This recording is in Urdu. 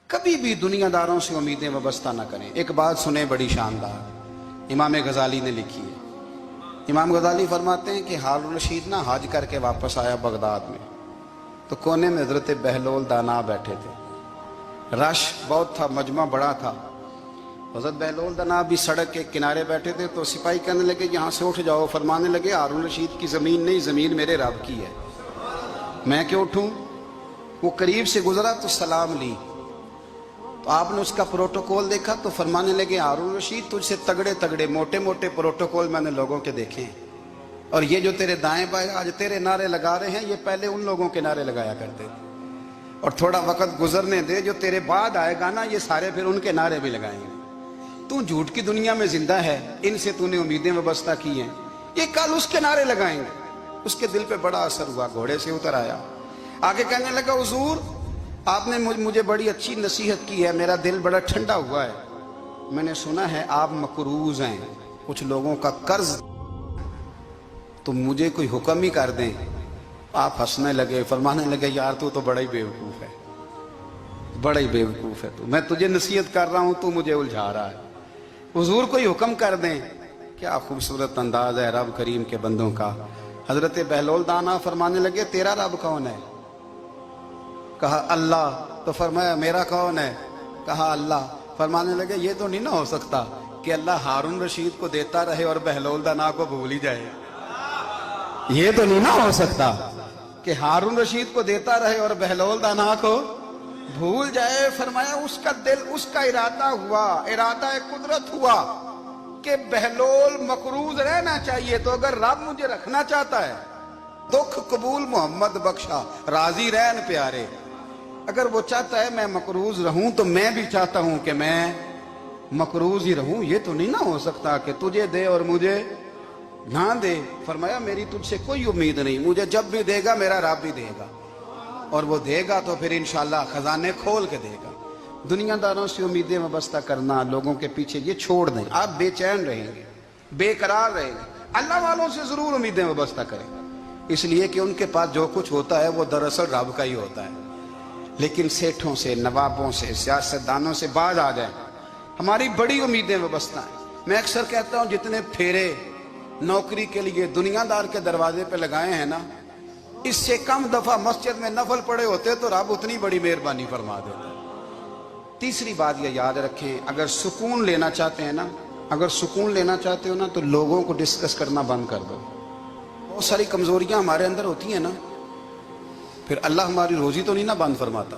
کبھی بھی دنیاداروں سے امیدیں وابستہ نہ کریں۔ ایک بات سنیں بڑی شاندار، امام غزالی نے لکھی ہے۔ امام غزالی فرماتے ہیں کہ ہارون رشید نہ حج کر کے واپس آیا بغداد میں، تو کونے میں حضرت بہلول دانا بیٹھے تھے، رش بہت تھا، مجمع بڑا تھا۔ حضرت بہلول دانا بھی سڑک کے کنارے بیٹھے تھے، تو سپاہی کہنے لگے یہاں سے اٹھ جاؤ، فرمانے لگے ہارون رشید کی زمین نہیں، زمین میرے رب کی ہے، میں کیوں اٹھوں؟ وہ قریب سے گزرا تو سلام لی، تو آپ نے اس کا پروٹوکول دیکھا تو فرمانے لگے ہارون رشید تجھ سے تگڑے تگڑے موٹے موٹے پروٹوکول میں نے لوگوں کے دیکھے ہیں، اور یہ جو تیرے دائیں بائیں آج تیرے نعرے لگا رہے ہیں یہ پہلے ان لوگوں کے نعرے لگایا کرتے تھے، اور تھوڑا وقت گزرنے دے، جو تیرے بعد آئے گا نا یہ سارے پھر ان کے نعرے بھی لگائیں گے۔ تو جھوٹ کی دنیا میں زندہ ہے، ان سے تو نے امیدیں وابستہ کی ہیں، یہ کل اس کے نعرے لگائیں گے۔ اس کے دل پہ بڑا اثر ہوا، گھوڑے سے اتر آیا، آگے کہنے لگا حضور آپ نے مجھے بڑی اچھی نصیحت کی ہے، میرا دل بڑا ٹھنڈا ہوا ہے، میں نے سنا ہے آپ مقروض ہیں، کچھ لوگوں کا قرض، تو مجھے کوئی حکم ہی کر دیں۔ آپ ہنسنے لگے، فرمانے لگے یار تو بڑا ہی بیوقوف ہے، بڑا ہی بیوقوف ہے، تو میں تجھے نصیحت کر رہا ہوں تو مجھے الجھا رہا ہے، حضور کوئی حکم کر دیں۔ کیا خوبصورت انداز ہے رب کریم کے بندوں کا۔ حضرت بہلول دانا فرمانے لگے تیرا رب کون ہے؟ کہا اللہ، تو فرمایا میرا کون ہے؟ کہا اللہ۔ فرمانے لگے یہ تو نہیں نہ ہو سکتا کہ اللہ ہارون رشید کو دیتا رہے اور بہلول دانا کو بھول ہی جائے، یہ تو نہیں نہ ہو سکتا کہ ہارون رشید کو دیتا رہے اور بہلول دانا کو بھول جائے۔ فرمایا اس کا دل، اس کا ارادہ ہوا، ارادہ قدرت ہوا کہ بہلول مقروض رہنا چاہیے، تو اگر رب مجھے رکھنا چاہتا ہے، دکھ قبول محمد بخشا راضی رہن پیارے، اگر وہ چاہتا ہے میں مقروض رہوں تو میں بھی چاہتا ہوں کہ میں مقروض ہی رہوں، یہ تو نہیں نہ ہو سکتا کہ تجھے دے اور مجھے نہ دے۔ فرمایا میری تجھ سے کوئی امید نہیں، مجھے جب بھی دے گا میرا رب بھی دے گا، اور وہ دے گا تو پھر انشاءاللہ خزانے کھول کے دے گا۔ دنیا داروں سے امیدیں وابستہ کرنا، لوگوں کے پیچھے، یہ چھوڑ دیں، آپ بے چین رہیں گے، بے قرار رہیں گے۔ اللہ والوں سے ضرور امیدیں وابستہ کریں، اس لیے کہ ان کے پاس جو کچھ ہوتا ہے وہ دراصل رب کا ہی ہوتا ہے۔ لیکن سیٹھوں سے، نوابوں سے، سیاستدانوں سے باز آ جائیں، ہماری بڑی امیدیں وابستہ ہیں۔ میں اکثر کہتا ہوں جتنے پھیرے نوکری کے لیے دنیا دار کے دروازے پہ لگائے ہیں نا، اس سے کم دفعہ مسجد میں نفل پڑے ہوتے تو رب اتنی بڑی مہربانی فرما دیتا۔ تیسری بات یہ یاد رکھیں، اگر سکون لینا چاہتے ہیں نا، اگر سکون لینا چاہتے ہو نا تو لوگوں کو ڈسکس کرنا بند کر دو۔ بہت ساری کمزوریاں ہمارے اندر ہوتی ہیں نا، پھر اللہ ہماری روزی تو نہیں نہ بند فرماتا۔